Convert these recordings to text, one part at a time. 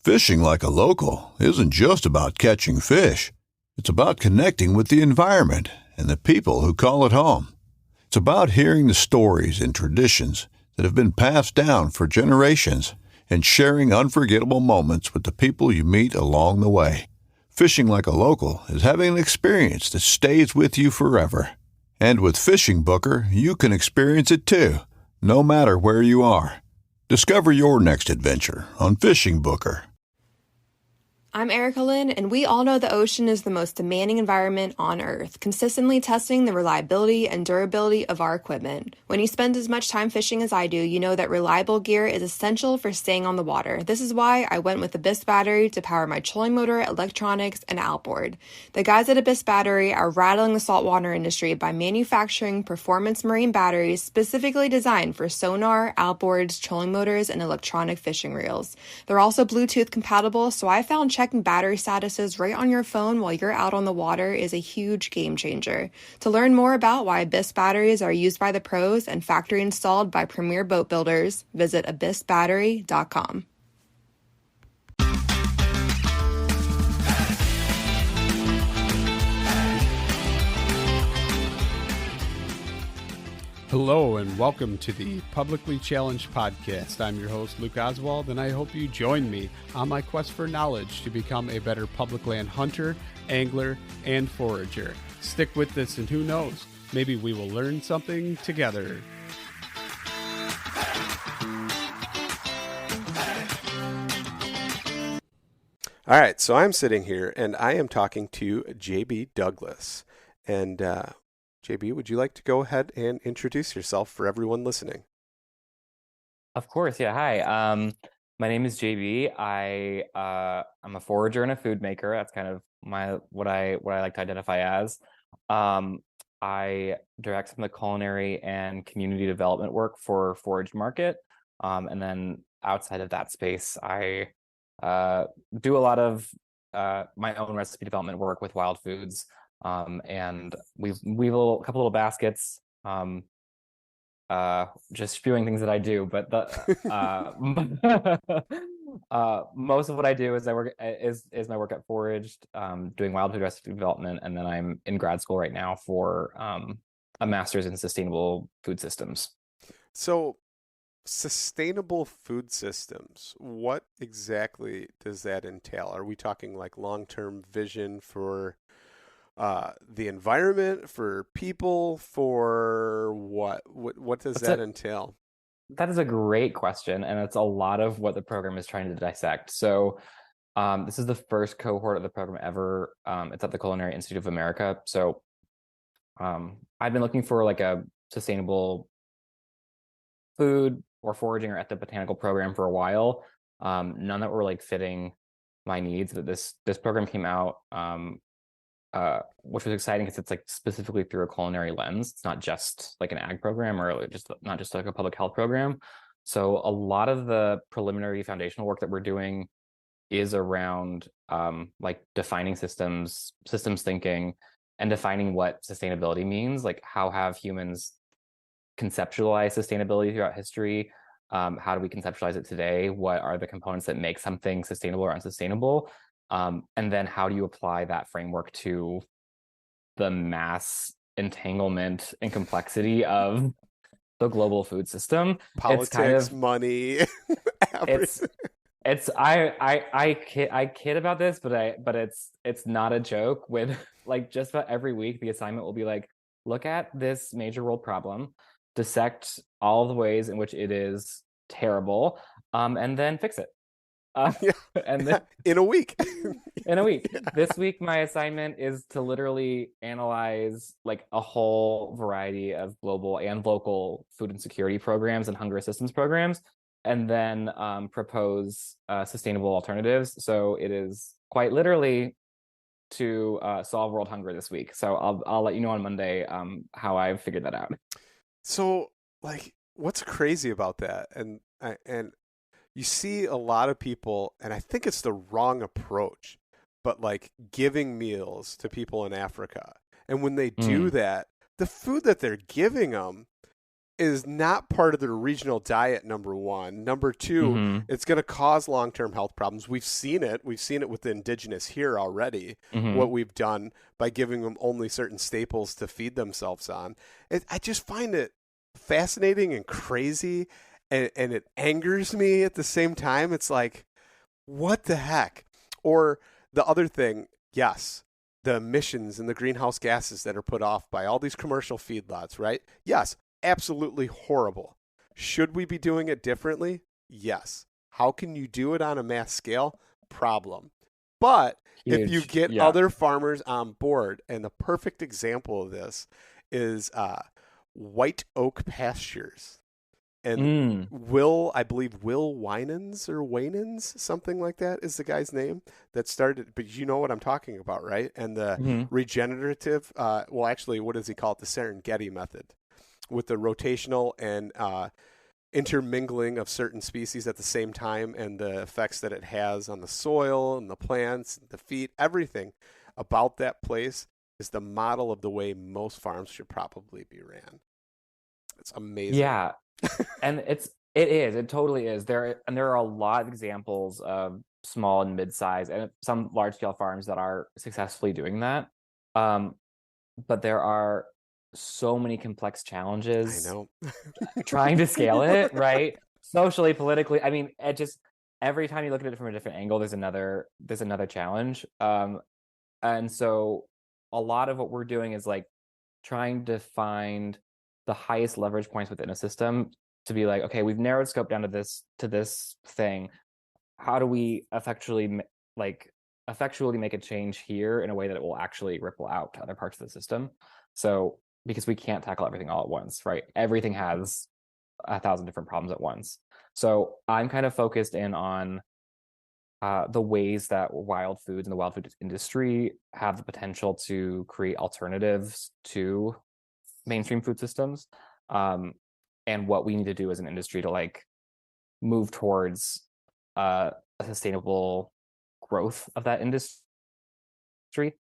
Fishing like a local isn't just about catching fish. It's about connecting with the environment and the people who call it home. It's about hearing the stories and traditions that have been passed down for generations and sharing unforgettable moments with the people you meet along the way. Fishing like a local is having an experience that stays with you forever. And with Fishing Booker, you can experience it too, no matter where you are. Discover your next adventure on Fishing Booker. I'm Erica Lynn, and we all know the ocean is the most demanding environment on Earth, consistently testing the reliability and durability of our equipment. When you spend as much time fishing as I do, you know that reliable gear is essential for staying on the water. This is why I went with the Abyss battery to power my trolling motor, electronics, and outboard. The guys at Abyss Battery are rattling the saltwater industry by manufacturing performance marine batteries specifically designed for sonar, outboards, trolling motors, and electronic fishing reels. They're also Bluetooth compatible, so I found checking battery statuses right on your phone while you're out on the water is a huge game changer. To learn more about why Abyss batteries are used by the pros and factory installed by premier boat builders, visit abyssbattery.com. Hello and welcome to the Publicly Challenged Podcast. I'm your host, Luke Oswald, and I hope you join me on my quest for knowledge to become a better public land hunter, angler, and forager. Stick with this and who knows, maybe we will learn something together. All right, so I'm sitting here and I am talking to JB Douglas. And JB, would you like to go ahead and introduce yourself for everyone listening? Of course, yeah. Hi, my name is JB. I'm a forager and a food maker. That's kind of what I like to identify as. I direct some of the culinary and community development work for Foraged Market, and then outside of that space, I do a lot of my own recipe development work with wild foods. And we've a couple little baskets, just spewing things that I do, but most of what I do is my work at Foraged, doing wild food recipe development, and then I'm in grad school right now for a master's in sustainable food systems. So, sustainable food systems, what exactly does that entail? Are we talking like long-term vision for the environment, for people, for what? What does that entail? That is a great question, and it's a lot of what the program is trying to dissect. So this is the first cohort of the program ever. It's at the Culinary Institute of America. So I've been looking for like a sustainable food or foraging or ethnobotanical program for a while. None that were like fitting my needs. But this program came out, which was exciting because it's like specifically through a culinary lens. It's not just like an ag program or not just like a public health program. So a lot of the preliminary foundational work that we're doing is around like defining systems thinking, and defining what sustainability means. Like, how have humans conceptualized sustainability throughout history? How do we conceptualize it today? What are the components that make something sustainable or unsustainable? And then how do you apply that framework to the mass entanglement and complexity of the global food system? Politics, money, everything. I kid about this, but it's not a joke. With like just about every week, the assignment will be like, look at this major world problem, dissect all the ways in which it is terrible, and then fix it. And then, in a week. This week, my assignment is to literally analyze like a whole variety of global and local food insecurity programs and hunger assistance programs, and then propose sustainable alternatives. So it is quite literally to solve world hunger this week. So I'll let you know on Monday how I've figured that out. So, like, what's crazy about that? And you see a lot of people, and I think it's the wrong approach, but like giving meals to people in Africa. And when they do that, the food that they're giving them is not part of their regional diet, number one. Number two, it's going to cause long-term health problems. We've seen it. We've seen it with the indigenous here already, what we've done by giving them only certain staples to feed themselves on. I just find it fascinating and crazy, and it angers me at the same time. It's like, what the heck? Or the other thing, yes, the emissions and the greenhouse gases that are put off by all these commercial feedlots, right? Yes, absolutely horrible. Should we be doing it differently? Yes. How can you do it on a mass scale? Problem. But Huge. if you get other farmers on board, and the perfect example of this is white oak pastures. And I believe Will Winans or Waynans, something like that is the guy's name that started, but you know what I'm talking about, right? And the regenerative, well, actually, what does he call it? The Serengeti method, with the rotational and intermingling of certain species at the same time, and the effects that it has on the soil and the plants, the feed, everything about that place is the model of the way most farms should probably be ran. It's amazing. Yeah. And it totally is. There are a lot of examples of small and mid-size and some large scale farms that are successfully doing that. But there are so many complex challenges. I know. Trying to scale it, right? Socially, politically. I mean, it just, every time you look at it from a different angle, there's another challenge. And so a lot of what we're doing is like trying to find the highest leverage points within a system to be like, okay, we've narrowed scope down to this thing. How do we effectually make a change here in a way that it will actually ripple out to other parts of the system? So, because we can't tackle everything all at once, right? Everything has 1,000 different problems at once. So I'm kind of focused in on the ways that wild foods and the wild food industry have the potential to create alternatives to mainstream food systems, and what we need to do as an industry to like move towards a sustainable growth of that industry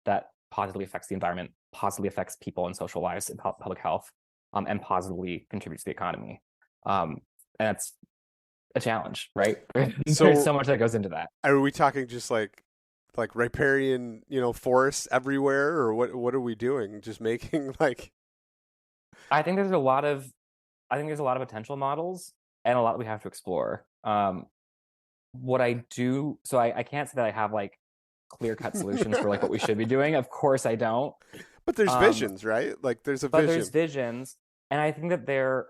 that positively affects the environment, positively affects people and social lives and public health, and positively contributes to the economy. And that's a challenge, right? So, there's so much that goes into that. Are we talking just like riparian, forests everywhere, or what are we doing? Just making like... I think there's a lot of potential models and a lot we have to explore. What I do, so I can't say that I have like clear-cut solutions for like what we should be doing. Of course I don't. But there's visions, right? Like there's a vision. But there's visions. And I think that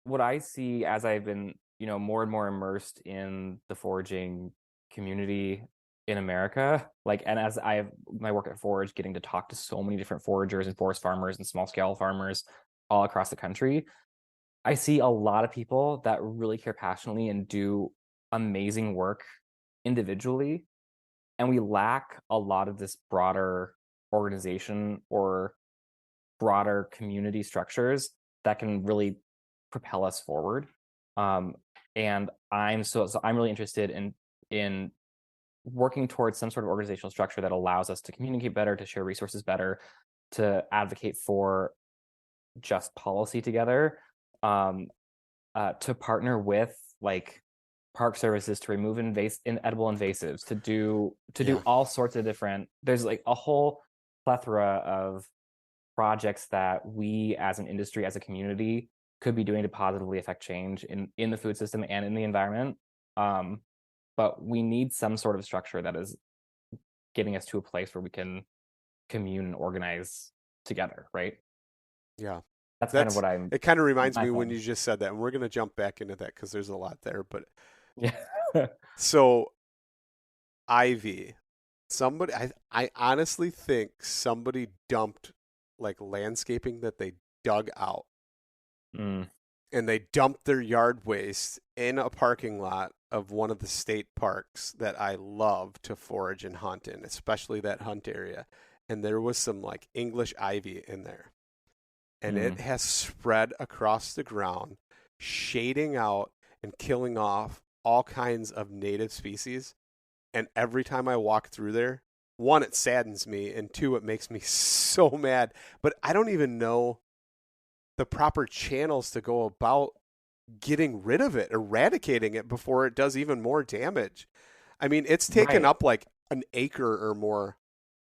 what I see as I've been, more and more immersed in the foraging community in America, and as I have my work at Forage, getting to talk to so many different foragers and forest farmers and small scale farmers all across the country, I see a lot of people that really care passionately and do amazing work individually. And we lack a lot of this broader organization or broader community structures that can really propel us forward. And I'm really interested in working towards some sort of organizational structure that allows us to communicate better, to share resources better, to advocate for just policy together, to partner with like park services to remove edible invasives, to do all sorts of different. There's like a whole plethora of projects that we as an industry, as a community, could be doing to positively affect change in the food system and in the environment. But we need some sort of structure that is getting us to a place where we can commune and organize together, right? Yeah. That's kind of what it kind of reminds me when you just said that, and we're going to jump back into that because there's a lot there, but yeah. So ivy, I honestly think somebody dumped like landscaping that they dug out, and they dumped their yard waste in a parking lot of one of the state parks that I love to forage and hunt in, especially that hunt area. And there was some like English ivy in there. And it has spread across the ground, shading out and killing off all kinds of native species. And every time I walk through there, one, it saddens me, and two, it makes me so mad. But I don't even know the proper channels to go about getting rid of it, eradicating it before it does even more damage. I mean, it's taken Right. up like an acre or more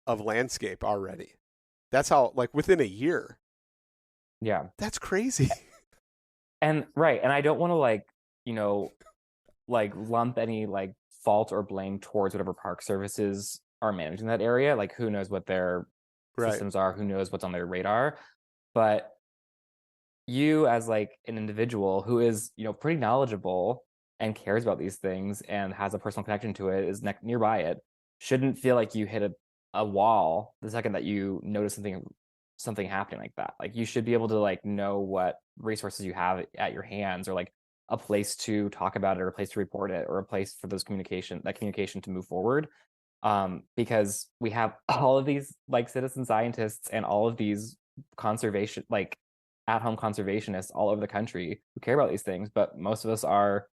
of landscape already. That's how, like, within a year. Yeah. That's crazy. And right. And I don't want to like, you know, like lump any like fault or blame towards whatever park services are managing that area. Like who knows what their Right. systems are, who knows what's on their radar. But you as like an individual who is, you know, pretty knowledgeable and cares about these things and has a personal connection to it, is nearby it, shouldn't feel like you hit a wall the second that you notice something happening like that. Like you should be able to like know what resources you have at your hands, or like a place to talk about it, or a place to report it, or a place for communication to move forward. Because we have all of these like citizen scientists and all of these conservation, like at-home conservationists all over the country who care about these things, but most of us are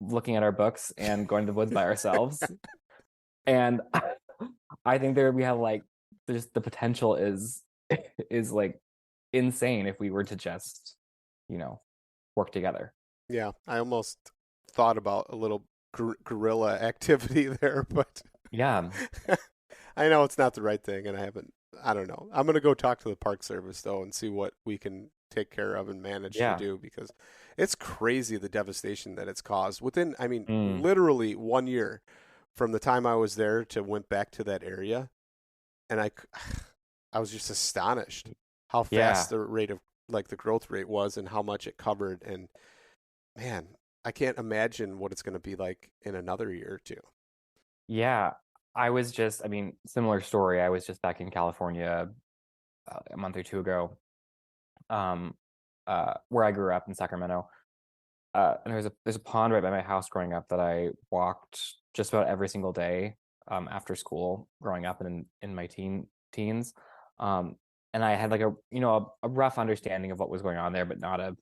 looking at our books and going to the woods by ourselves. And I think we have like just the potential is like insane if we were to just, you know, work together. Yeah, I almost thought about a little guerrilla activity there, but Yeah. I know it's not the right thing, and I don't know. I'm going to go talk to the Park Service, though, and see what we can take care of and manage to do, because it's crazy the devastation that it's caused within, I mean, literally 1 year from the time I was there to went back to that area. And I was just astonished how fast the rate of, like, the growth rate was and how much it covered. And man, I can't imagine what it's going to be like in another year or two. Yeah. Similar story. I was just back in California a month or two ago, where I grew up in Sacramento. And there's a pond right by my house growing up that I walked just about every single day after school growing up and in my teens. And I had like a rough understanding of what was going on there, but not as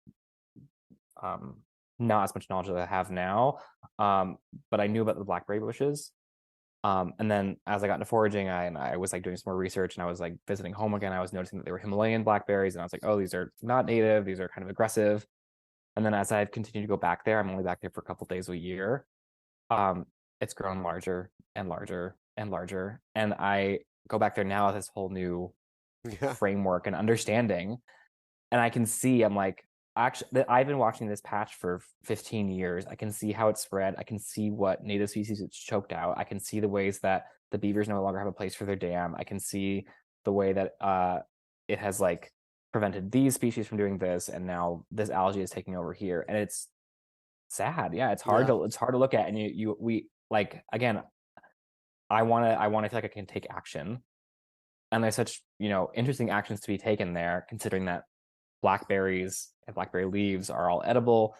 much knowledge as I have now. But I knew about the blackberry bushes. And then as I got into foraging, I was like doing some more research, and I was like visiting home again. I was noticing that they were Himalayan blackberries, and I was like, oh, these are not native. These are kind of aggressive. And then as I've continued to go back there, I'm only back there for a couple days a year. It's grown larger and larger and larger. And I go back there now with this whole new framework and understanding. And I can see, I'm like, actually, I've been watching this patch for 15 years. I can see how it's spread. I can see what native species it's choked out. I can see the ways that the beavers no longer have a place for their dam. I can see the way that it has like prevented these species from doing this, and now this algae is taking over here. And it's sad. Yeah, it's hard to look at. And we like, again, I want to feel like I can take action. And there's such, interesting actions to be taken there, considering that blackberries and blackberry leaves are all edible,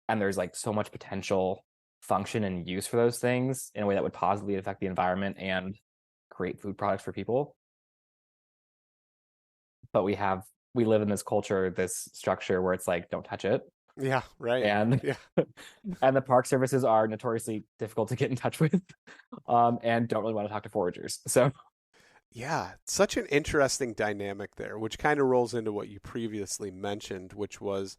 and there's like so much potential function and use for those things in a way that would positively affect the environment and create food products for people. But we live in this culture, this structure where it's like, don't touch it. Yeah, right. And and the park services are notoriously difficult to get in touch with, and don't really want to talk to foragers. So yeah, such an interesting dynamic there, which kind of rolls into what you previously mentioned, which was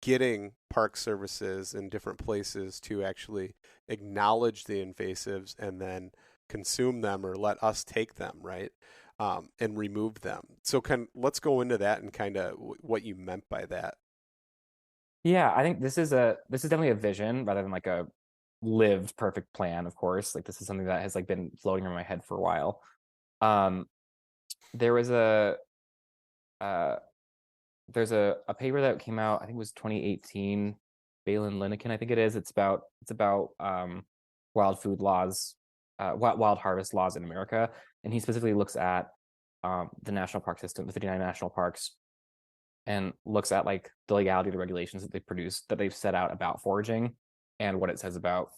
getting park services in different places to actually acknowledge the invasives and then consume them, or let us take them, right? And remove them. So let's go into that and kind of what you meant by that. Yeah, I think this is definitely a vision rather than like a lived perfect plan, of course. Like this is something that has like been floating in my head for a while. There was there's a paper that came out, I think it was 2018, Balin Linnekin, I think it is. It's about wild food laws, wild harvest laws in America. And he specifically looks at the national park system, the 59 national parks, and looks at like the legality of the regulations that they've set out about foraging, and what it says about,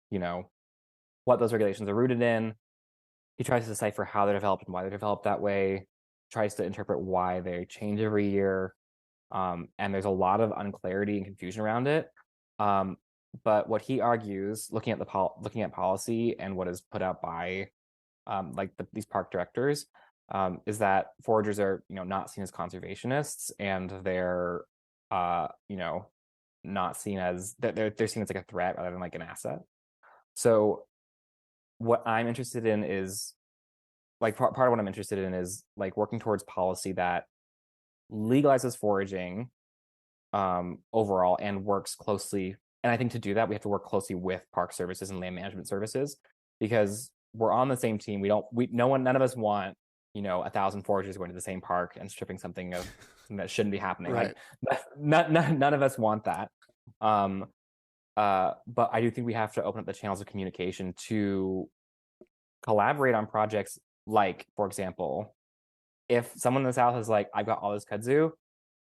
what those regulations are rooted in. He tries to decipher how they're developed and why they're developed that way, tries to interpret why they change every year. And there's a lot of unclarity and confusion around it. But what he argues, looking at policy and what is put out by these park directors, is that foragers are, not seen as conservationists, and they're, not seen as they're seen as like a threat rather than like an asset. So what I'm interested in is like part of what I'm interested in is like working towards policy that legalizes foraging overall and works closely. And I think to do that, we have to work closely with park services and land management services, because we're on the same team. None of us want, 1,000 foragers going to the same park and stripping something that shouldn't be happening. Right. Like none of us want that. But I do think we have to open up the channels of communication to collaborate on projects. Like, for example, if someone in the South is like, I've got all this kudzu,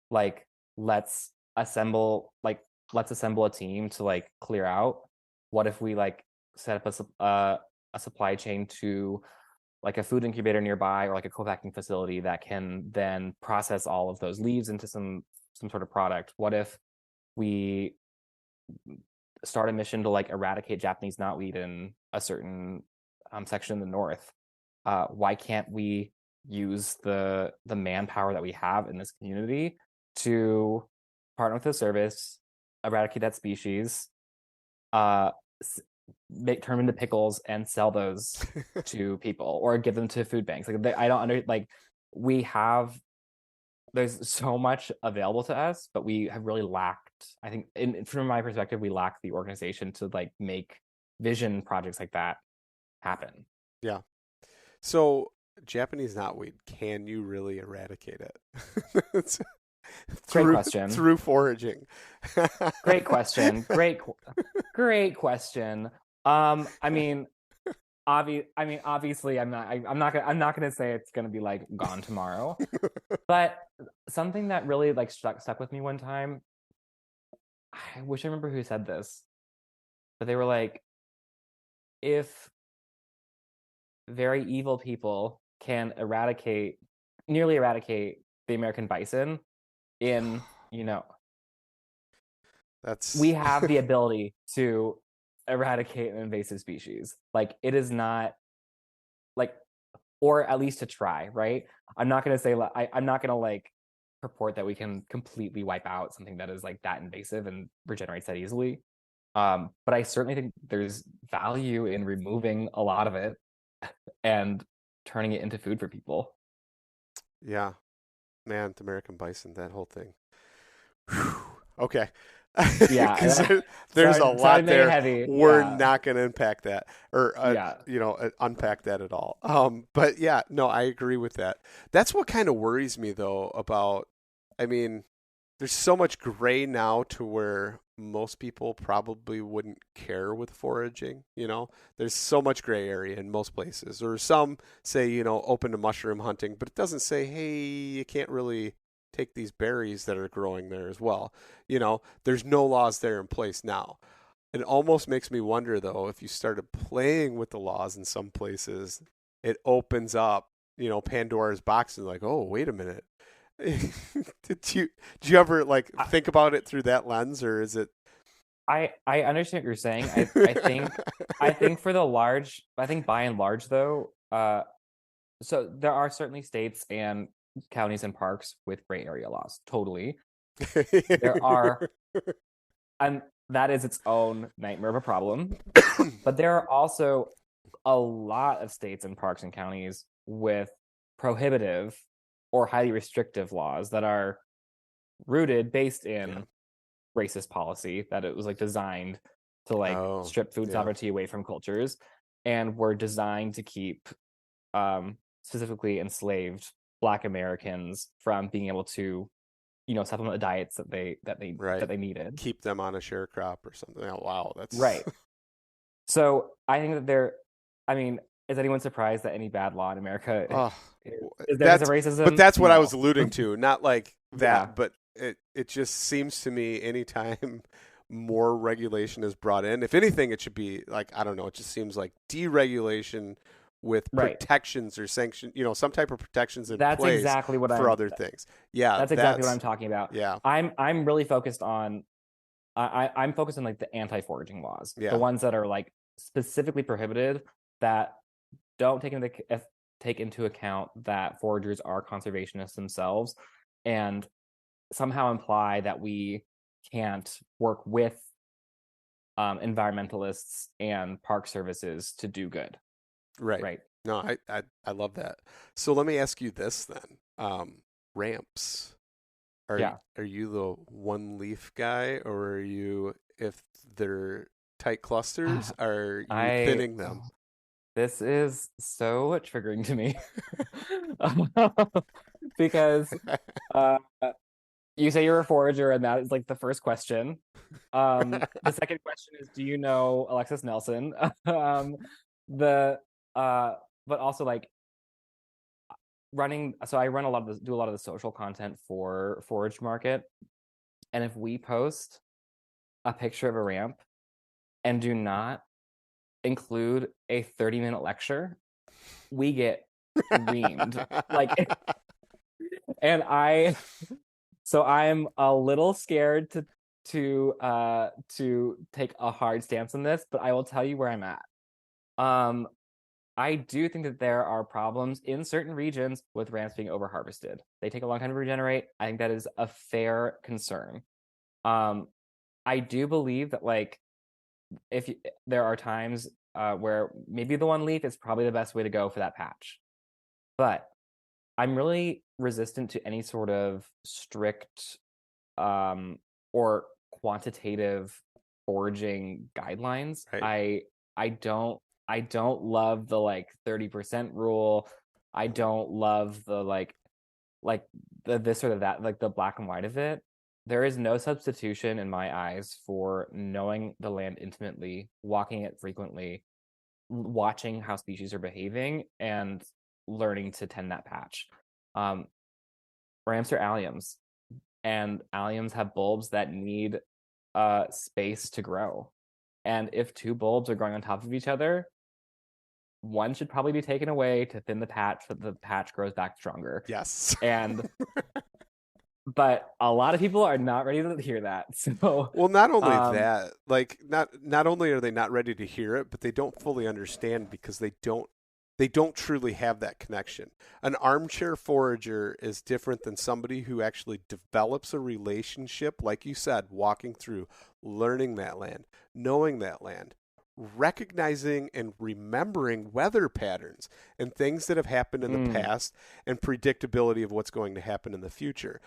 like, let's assemble a team to like clear out. What if we like set up a supply chain to like a food incubator nearby, or like a co-packing facility that can then process all of those leaves into some sort of product? What if we start a mission to like eradicate Japanese knotweed in a certain section in the north? Why can't we use the manpower that we have in this community to partner with the service, eradicate that species, turn them into pickles and sell those to people, or give them to food banks? There's so much available to us, but we have really lacked, I think, from my perspective, we lack the organization to like make vision projects like that happen. Yeah. So Japanese knotweed, can you really eradicate it? Great question. Through foraging. Great question. Great question. Obviously, I'm not gonna say it's gonna be like gone tomorrow. But something that really like stuck with me one time, I wish I remember who said this, but they were like, if very evil people can nearly eradicate the American bison in, we have the ability to eradicate an invasive species. Like, it is not like, or at least to try, right? I'm not going to say, I'm not going to like purport that we can completely wipe out something that is like that invasive and regenerates that easily. But I certainly think there's value in removing a lot of it and turning it into food for people. Yeah, man, the American bison, that whole thing. Whew. Okay. Yeah, there's a lot there. Heavy. We're not going to unpack that or unpack that at all. But yeah, no, I agree with that. That's what kind of worries me though about, there's so much gray now to where most people probably wouldn't care with foraging. There's so much gray area in most places, or some say, open to mushroom hunting, but it doesn't say, hey, you can't really take these berries that are growing there as well. There's no laws there in place now. It almost makes me wonder though, if you started playing with the laws in some places, it opens up, Pandora's box, and like, oh, wait a minute. Did you ever like think about it through that lens, or is it? I understand what you're saying. I think by and large though, so there are certainly states and counties and parks with gray area laws. Totally. There are, and that is its own nightmare of a problem. But there are also a lot of states and parks and counties with prohibitive or highly restrictive laws that are based in racist policy, that it was like designed to like strip food sovereignty away from cultures, and were designed to keep specifically enslaved Black Americans from being able to, supplement the diets that they needed. Keep them on a sharecrop or something. Oh, wow, that's right. So I think that is anyone surprised that any bad law in America is there racism? But that's what I was alluding to. Not like that, but it just seems to me anytime more regulation is brought in, if anything, it should be like, I don't know, it just seems like deregulation with protections or sanctions, some type of protections in place. That's exactly what for other things. Yeah, that's exactly what I'm talking about. Yeah, I'm really focused on. I'm focused on like the anti-foraging laws, the ones that are like specifically prohibited, that don't take into take into account that foragers are conservationists themselves and somehow imply that we can't work with environmentalists and park services to do good. Right. No, I love that. So let me ask you this then. Ramps. Are you the one leaf guy, or are you, if they're tight clusters, are you thinning them? This is so triggering to me because you say you're a forager, and that is like the first question. The second question is, do you know Alexis Nelson? But also like running. So I run do a lot of the social content for Foraged Market, and if we post a picture of a ramp and do not include a 30-minute lecture, we get reamed. Like, and so I'm a little scared to take a hard stance on this, but I will tell you where I'm at. I do think that there are problems in certain regions with ramps being overharvested. They take a long time to regenerate. I think that is a fair concern. I do believe that like there are times where maybe the one leaf is probably the best way to go for that patch, but I'm really resistant to any sort of strict or quantitative foraging guidelines. Right. I don't love the like 30% rule. I don't love the like the this or that, like the black and white of it. There is no substitution in my eyes for knowing the land intimately, walking it frequently, watching how species are behaving, and learning to tend that patch. Ramps are alliums, and alliums have bulbs that need space to grow. And if two bulbs are growing on top of each other, one should probably be taken away to thin the patch so that the patch grows back stronger. Yes. And but a lot of people are not ready to hear that. So well, not only that, like not only are they not ready to hear it, but they don't fully understand because they don't truly have that connection. An armchair forager is different than somebody who actually develops a relationship, like you said, walking through, learning that land, knowing that land, recognizing and remembering weather patterns and things that have happened in the past and predictability of what's going to happen in the future.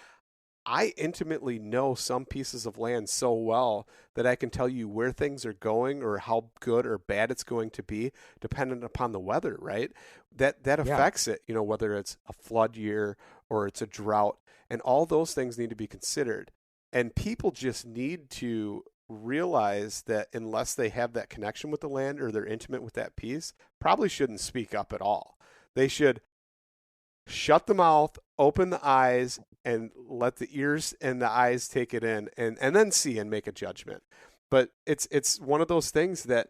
I intimately know some pieces of land so well that I can tell you where things are going or how good or bad it's going to be dependent upon the weather, right? That affects it, whether it's a flood year or it's a drought, and all those things need to be considered. And people just need to realize that unless they have that connection with the land or they're intimate with that piece, probably shouldn't speak up at all. They should shut the mouth, open the eyes, and let the ears and the eyes take it in, and then see and make a judgment. But it's one of those things that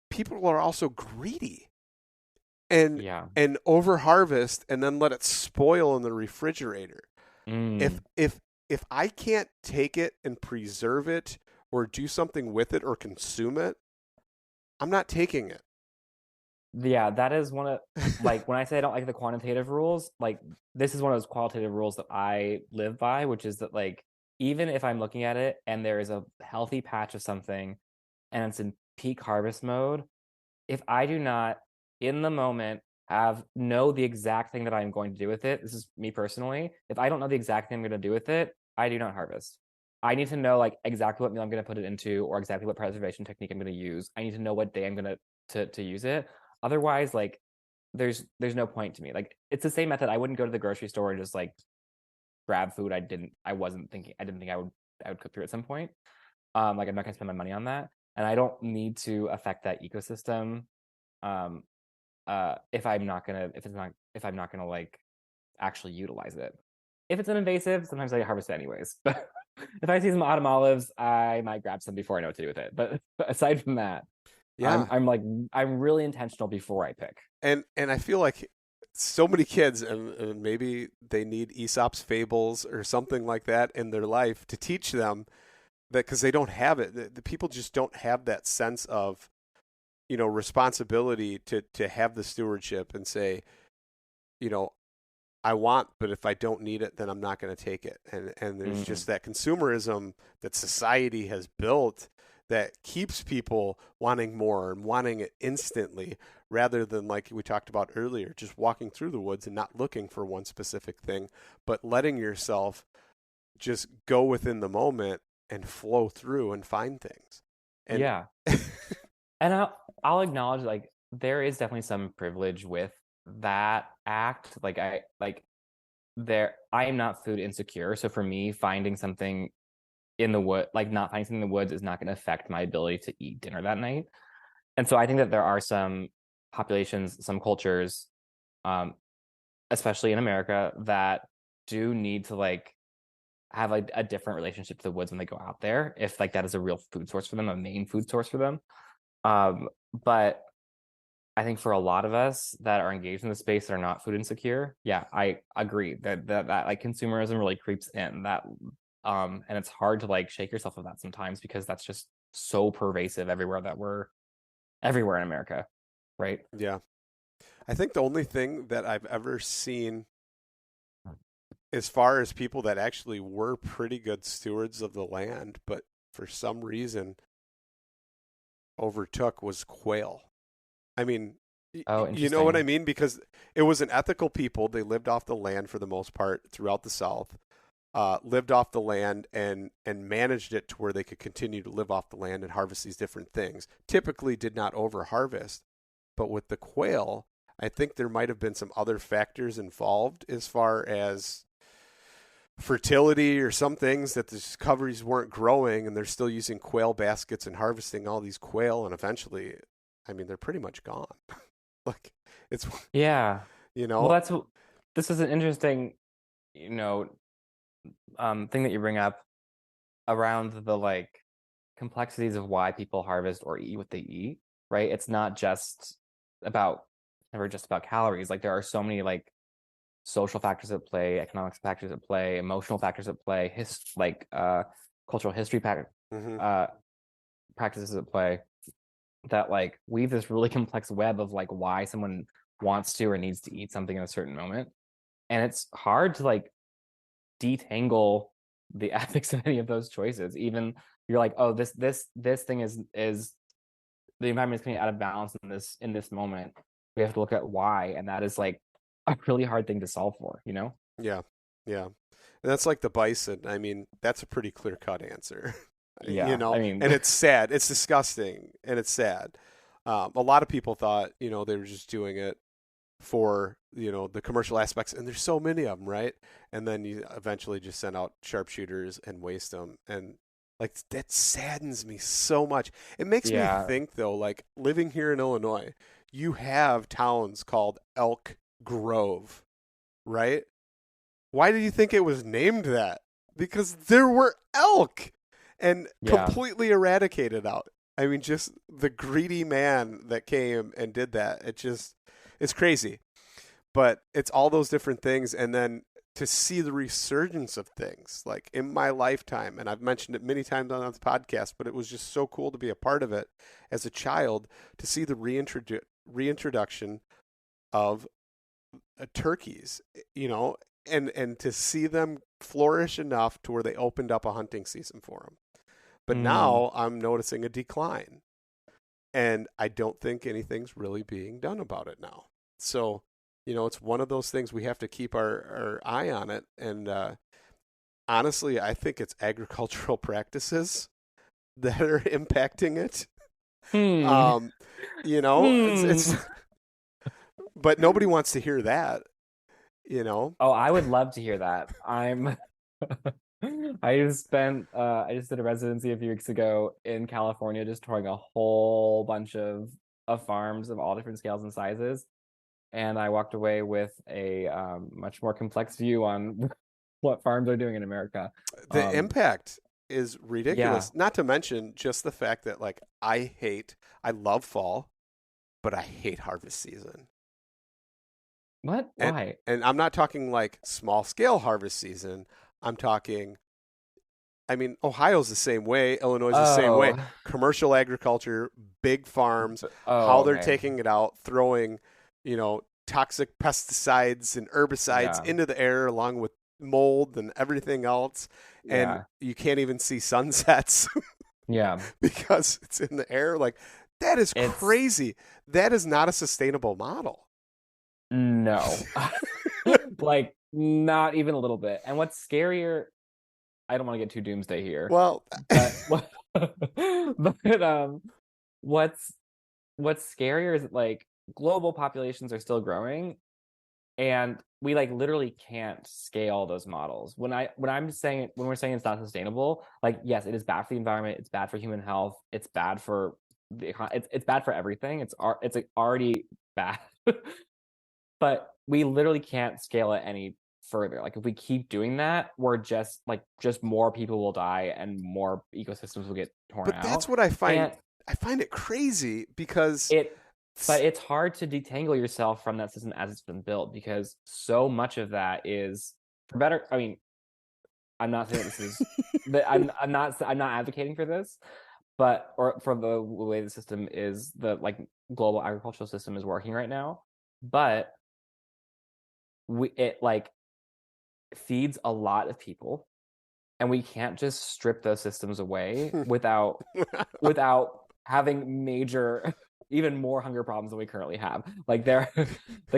people are also greedy and over harvest and then let it spoil in the refrigerator. If I can't take it and preserve it or do something with it or consume it, I'm not taking it. Yeah, that is one of, like, when I say I don't like the quantitative rules, like, this is one of those qualitative rules that I live by, which is that, like, even if I'm looking at it and there is a healthy patch of something and it's in peak harvest mode, if I do not, in the moment, know the exact thing that I'm going to do with it, this is me personally, if I don't know the exact thing I'm going to do with it, I do not harvest. I need to know, like, exactly what meal I'm going to put it into or exactly what preservation technique I'm going to use. I need to know what day I'm going to use it. Otherwise, like, there's no point to me. Like, it's the same method. I wouldn't go to the grocery store and just like grab food I didn't think I would cook through at some point. Like, I'm not gonna spend my money on that, and I don't need to affect that ecosystem. If I'm not gonna like actually utilize it. If it's an invasive, sometimes I harvest it anyways. But if I see some autumn olives, I might grab some before I know what to do with it. But aside from that, yeah, I'm really intentional before I pick. And I feel like so many kids, and maybe they need Aesop's fables or something like that in their life to teach them that, because they don't have it. The people just don't have that sense of, responsibility to have the stewardship and say, you know, I want, but if I don't need it, then I'm not going to take it. And there's just that consumerism that society has built that keeps people wanting more and wanting it instantly, rather than, like we talked about earlier, just walking through the woods and not looking for one specific thing, but letting yourself just go within the moment and flow through and find things. And yeah. And I'll acknowledge, like, there is definitely some privilege with that act. I am not food insecure, so for me, finding something in the wood, like not finding something in the woods, is not going to affect my ability to eat dinner that night. And so I think that there are some populations, some cultures, especially in America, that do need to like have like a different relationship to the woods when they go out there, if like that is a real food source for them, a main food source for them. But I think for a lot of us that are engaged in the space that are not food insecure, yeah, I agree that like consumerism really creeps in that, and it's hard to like shake yourself of that sometimes, because that's just so pervasive everywhere in America, right? yeah, I think the only thing that I've ever seen as far as people that actually were pretty good stewards of the land, but for some reason overtook, was quail. I mean, you know what I mean? Because it was an ethical people. They lived off the land for the most part throughout the South, lived off the land and managed it to where they could continue to live off the land and harvest these different things. Typically did not over harvest. But with the quail, I think there might have been some other factors involved as far as fertility or some things, that the discoveries weren't growing and they're still using quail baskets and harvesting all these quail. And eventually, I mean, they're pretty much gone. Like, it's, Yeah. you know, Well, this is an interesting, thing that you bring up around the like complexities of why people harvest or eat what they eat, right? It's not just never just about calories. Like, there are so many like social factors at play, economic factors at play, emotional factors at play, cultural history practices at play, that like weave this really complex web of like why someone wants to or needs to eat something in a certain moment. And it's hard to like detangle the ethics of any of those choices. Even you're like, oh, this thing is the environment is getting out of balance in this moment. We have to look at why, and that is like a really hard thing to solve for, you know? Yeah. And that's like the bison. I mean, that's a pretty clear-cut answer. Yeah, you know, I mean, and it's sad. It's disgusting, and it's sad. A lot of people thought, they were just doing it for, the commercial aspects, and there's so many of them, right? And then you eventually just send out sharpshooters and waste them, and like that saddens me so much. It makes me think, though, like living here in Illinois, you have towns called Elk Grove, right? Why do you think it was named that? Because there were elk. And completely eradicated out. I mean, just the greedy man that came and did that. It's crazy. But it's all those different things. And then to see the resurgence of things, like in my lifetime, and I've mentioned it many times on the podcast, but it was just so cool to be a part of it as a child, to see the reintroduction of turkeys, and to see them flourish enough to where they opened up a hunting season for them. But now I'm noticing a decline, and I don't think anything's really being done about it now. So, it's one of those things we have to keep our eye on it. And honestly, I think it's agricultural practices that are impacting it. It's but nobody wants to hear that, Oh, I would love to hear that. I just did a residency a few weeks ago in California, just touring a whole bunch of farms of all different scales and sizes. And I walked away with a much more complex view on what farms are doing in America. The impact is ridiculous. Yeah. Not to mention just the fact that, like, I love fall, but I hate harvest season. What? Why? And I'm not talking like small scale harvest season. I'm talking, Ohio's the same way. Illinois is the same way. Commercial agriculture, big farms, how they're taking it out, throwing, toxic pesticides and herbicides into the air along with mold and everything else. And you can't even see sunsets because it's in the air. Like, that is crazy. That is not a sustainable model. No. Like, not even a little bit. And what's scarier, I don't want to get too doomsday here. Well, but what's scarier is that, like, global populations are still growing, and we like literally can't scale those models. When we're saying it's not sustainable, like, yes, it is bad for the environment, it's bad for human health, it's bad for it's bad for everything. It's like already bad. But we literally can't scale it any further. Like, if we keep doing that, we're just more people will die and more ecosystems will get torn out. But that's what I find. I find it crazy because but it's hard to detangle yourself from that system as it's been built, because so much of that is for better. I mean, I'm not saying this is, I'm not advocating for this, or for the way the system is, the like global agricultural system is working right now, but it like feeds a lot of people, and we can't just strip those systems away without having major, even more hunger problems than we currently have. Like, the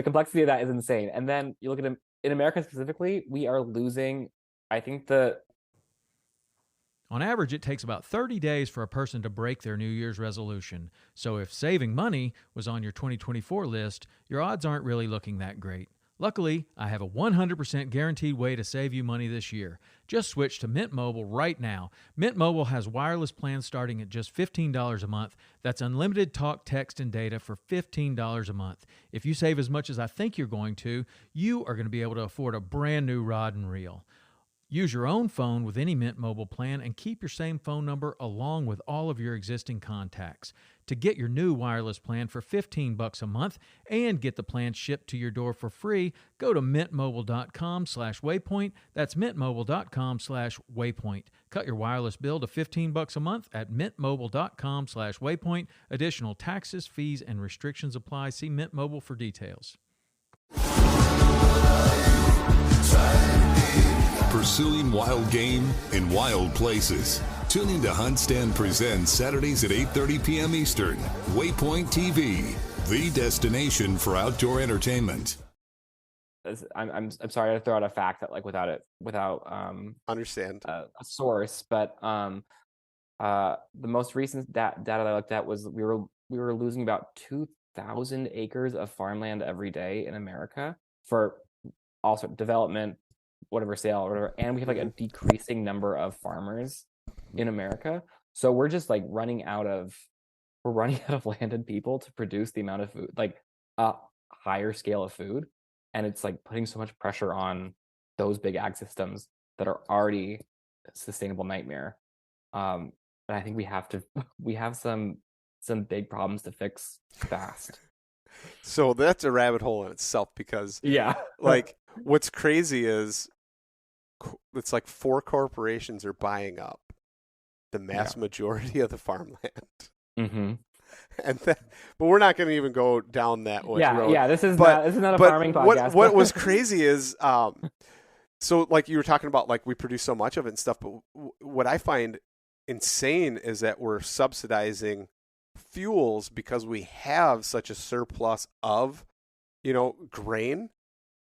complexity of that is insane. And then you look at them in America specifically, we are losing, I think on average, it takes about 30 days for a person to break their New Year's resolution. So if saving money was on your 2024 list, your odds aren't really looking that great. Luckily, I have a 100% guaranteed way to save you money this year. Just switch to Mint Mobile right now. Mint Mobile has wireless plans starting at just $15 a month. That's unlimited talk, text, and data for $15 a month. If you save as much as I think you're going to, you are going to be able to afford a brand new rod and reel. Use your own phone with any Mint Mobile plan and keep your same phone number along with all of your existing contacts. To get your new wireless plan for $15 a month and get the plan shipped to your door for free, go to mintmobile.com/waypoint. That's mintmobile.com/waypoint. Cut your wireless bill to $15 a month at mintmobile.com/waypoint. Additional taxes, fees, and restrictions apply. See Mint Mobile for details. Pursuing wild game in wild places. Tune in to Hunt Stand Presents Saturdays at 8:30 p.m. Eastern. Waypoint TV, the destination for outdoor entertainment. I'm sorry to throw out a fact that, like, without understand a source, but the most recent data that I looked at was we were losing about 2,000 acres of farmland every day in America for also development, whatever, sale or whatever, and we have like a decreasing number of farmers in America. So we're just like running out of land and people to produce the amount of food, like a higher scale of food, and it's like putting so much pressure on those big ag systems that are already a sustainable nightmare. And I think we have some big problems to fix fast. So that's a rabbit hole in itself, because like, what's crazy is it's like 4 corporations are buying up the mass majority of the farmland. Mm-hmm. And but we're not going to even go down that road. Yeah. This is not a farming podcast. What was crazy is, so like you were talking about, like, we produce so much of it and stuff, but what I find insane is that we're subsidizing fuels because we have such a surplus of, grain,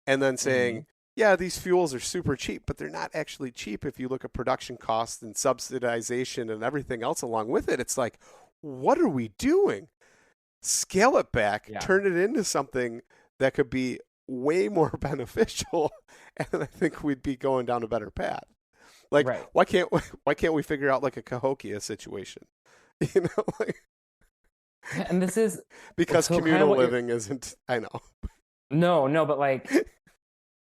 and then saying, yeah, these fuels are super cheap, but they're not actually cheap if you look at production costs and subsidization and everything else along with it. It's like, what are we doing? Scale it back, turn it into something that could be way more beneficial, and I think we'd be going down a better path. Like, why can't we figure out like a Cahokia situation? And this is because communal living isn't. I know. No, but like,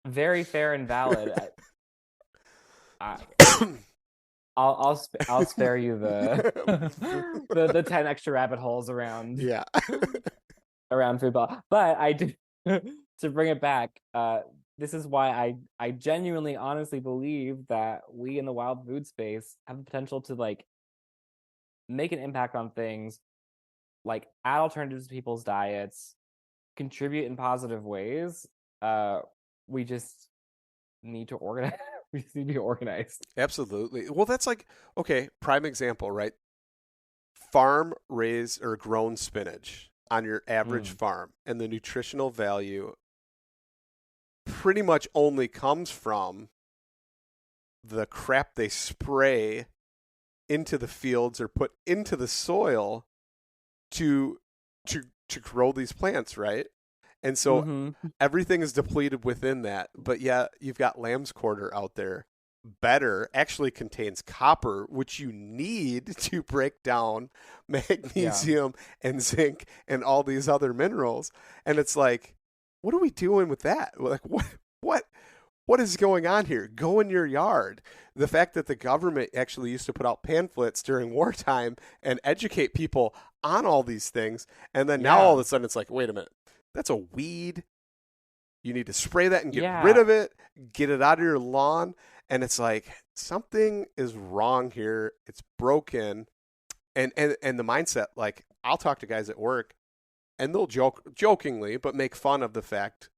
very fair and valid. I'll spare you the 10 extra rabbit holes around around food, but I do, to bring it back. This is why I genuinely, honestly believe that we in the wild food space have the potential to like make an impact on things, like add alternatives to people's diets, contribute in positive ways. We just need to organize. We just need to be organized. Absolutely. Well, that's like, okay, prime example, right? Farm raised or grown spinach on your average farm, and the nutritional value pretty much only comes from the crap they spray into the fields or put into the soil to grow these plants, right? And so everything is depleted within that. But yeah, you've got lamb's quarter out there. Better actually contains copper, which you need to break down magnesium and zinc and all these other minerals. And it's like, what are we doing with that? Like, what is going on here? Go in your yard. The fact that the government actually used to put out pamphlets during wartime and educate people on all these things, and then now all of a sudden it's like, wait a minute, that's a weed. You need to spray that and get rid of it, get it out of your lawn. And it's like, something is wrong here. It's broken. And the mindset, like, I'll talk to guys at work and they'll jokingly, but make fun of the fact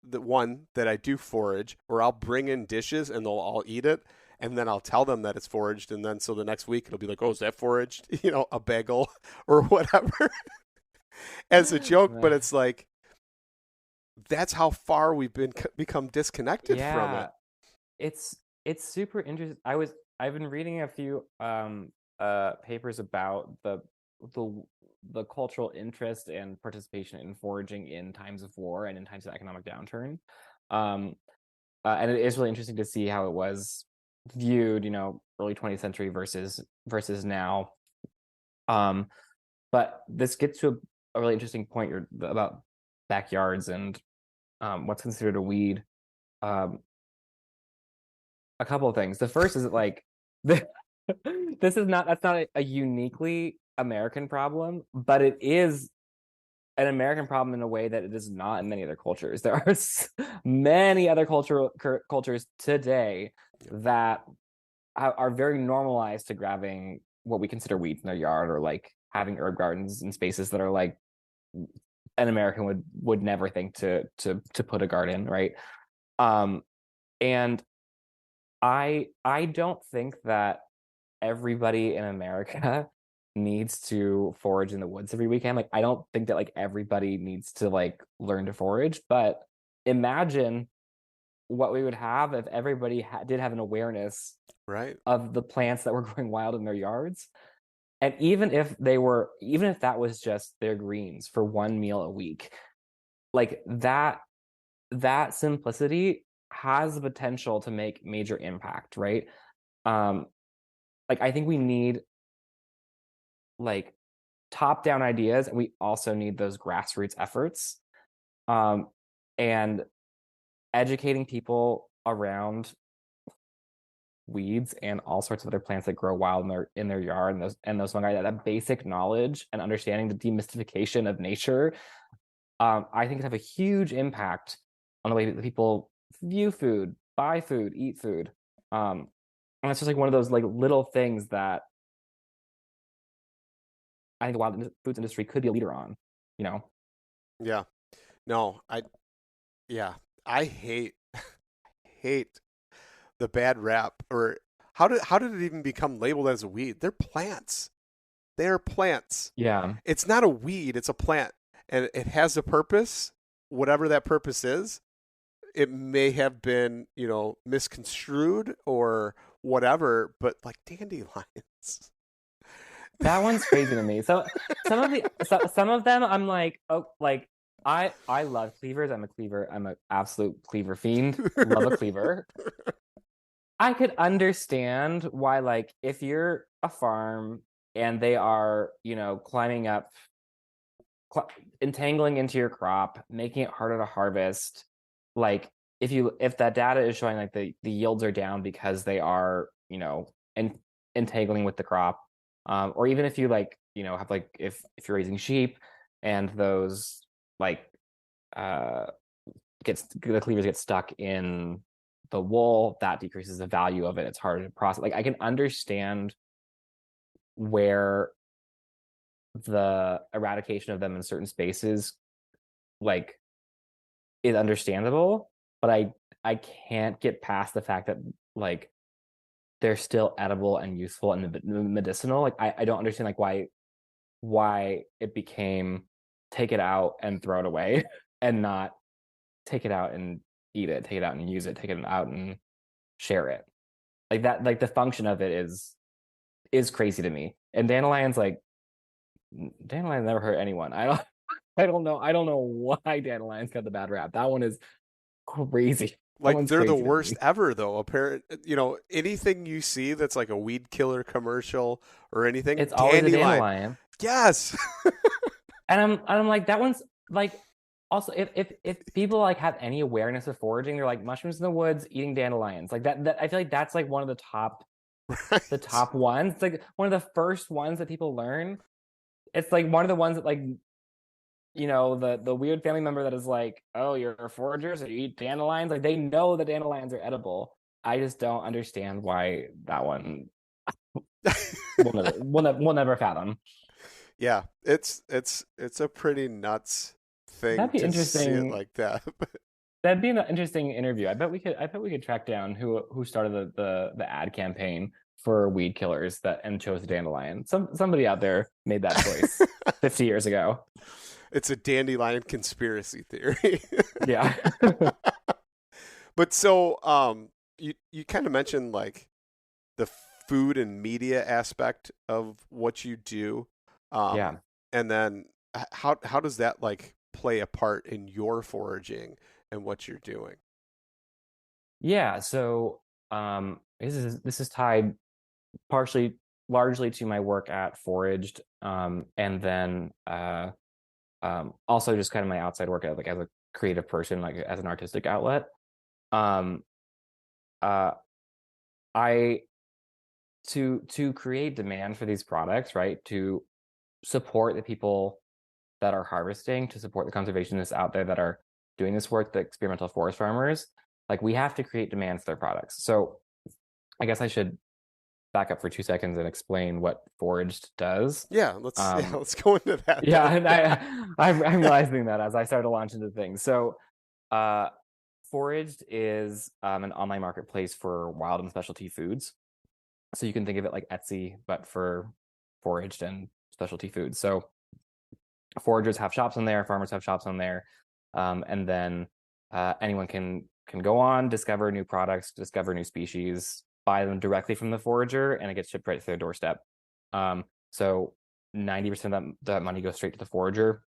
that I do forage, or I'll bring in dishes and they'll all eat it. And then I'll tell them that it's foraged. And then so the next week it'll be like, oh, is that foraged? You know, a bagel or whatever as a joke. But it's like, that's how far we've become disconnected from it. It's super interesting. I've been reading a few papers about the cultural interest and participation in foraging in times of war and in times of economic downturn. And it is really interesting to see how it was viewed, you know, early 20th century versus now. But this gets to a really interesting point about backyards and what's considered a weed. A couple of things. The first is that, like, that's not a uniquely American problem, but it is an American problem in a way that it is not in many other cultures. There are many other cultures today that are very normalized to grabbing what we consider weeds in their yard, or like having herb gardens in spaces that are like an American would never think to put a garden, right? And I don't think that everybody in America needs to forage in the woods every weekend. Like, I don't think that like everybody needs to like learn to forage, but imagine what we would have if everybody did have an awareness of the plants that were growing wild in their yards. And even if that was just their greens for one meal a week, like that simplicity has the potential to make major impact, right? Like, I think we need like top-down ideas, and we also need those grassroots efforts, and educating people around weeds and all sorts of other plants that grow wild in their yard, and those fungi. That basic knowledge and understanding the demystification of nature, I think, could have a huge impact on the way that people view food, buy food, eat food. And it's just like one of those like little things that I think the wild foods industry could be a leader on, you know? Yeah. No, I hate the bad rap, or how did it even become labeled as a weed? They're plants. They're plants. Yeah. It's not a weed, it's a plant. And it has a purpose, whatever that purpose is. It may have been, you know, misconstrued or whatever, but like dandelions. That one's crazy to me. So some of them I'm like, oh, like I love cleavers. I'm a cleaver. I'm an absolute cleaver fiend. Love a cleaver. I could understand why, like, if you're a farm and they are, you know, climbing up, entangling into your crop, making it harder to harvest. Like, if that data is showing like the yields are down because they are, you know, entangling with the crop, or even if you like, you know, have like if you're raising sheep and those like the cleavers get stuck in the wool, that decreases the value of it. It's harder to process. Like, I can understand where the eradication of them in certain spaces like is understandable, but I can't get past the fact that like they're still edible and useful and medicinal. Like I don't understand like why it became take it out and throw it away and not take it out and eat it, take it out and use it, take it out and share it. Like that, like the function of it is crazy to me. And dandelions never hurt anyone. I don't know why dandelions got the bad rap. That one is crazy. Like they're the worst ever, though. Anything you see that's like a weed killer commercial or anything, it's always a dandelion. Yes. and I'm like, that one's like, also if people like have any awareness of foraging, they're like mushrooms in the woods, eating dandelions. Like that I feel like that's like one of the top the top ones. It's like one of the first ones that people learn. It's like one of the ones that like, you know, the weird family member that is like, oh, you're foragers or you eat dandelions. Like they know that dandelions are edible. I just don't understand why that one we'll never fathom. Yeah, it's a pretty nuts thing. That'd be to interesting. See it like that. That'd be an interesting interview. I bet we could track down who started the ad campaign for weed killers and chose the dandelion. Somebody out there made that choice 50 years ago. It's a dandelion conspiracy theory. Yeah. But so you kind of mentioned like the food and media aspect of what you do. Yeah. And then how does that like play a part in your foraging and what you're doing? Yeah, so this is tied largely to my work at Foraged, and then also just kind of my outside work like as a creative person, like as an artistic outlet. I to create demand for these products, right? To support the people that are harvesting, to support the conservationists out there that are doing this work, the experimental forest farmers, like we have to create demand for their products. So I guess I should back up for 2 seconds and explain what Foraged does. Yeah, let's go into that. Yeah, and I'm realizing that as I start to launch into things. So Foraged is an online marketplace for wild and specialty foods. So you can think of it like Etsy, but for foraged and specialty foods. So foragers have shops on there, farmers have shops on there, and then anyone can go on, discover new products, discover new species, buy them directly from the forager, and it gets shipped right to their doorstep. So 90% of that money goes straight to the forager.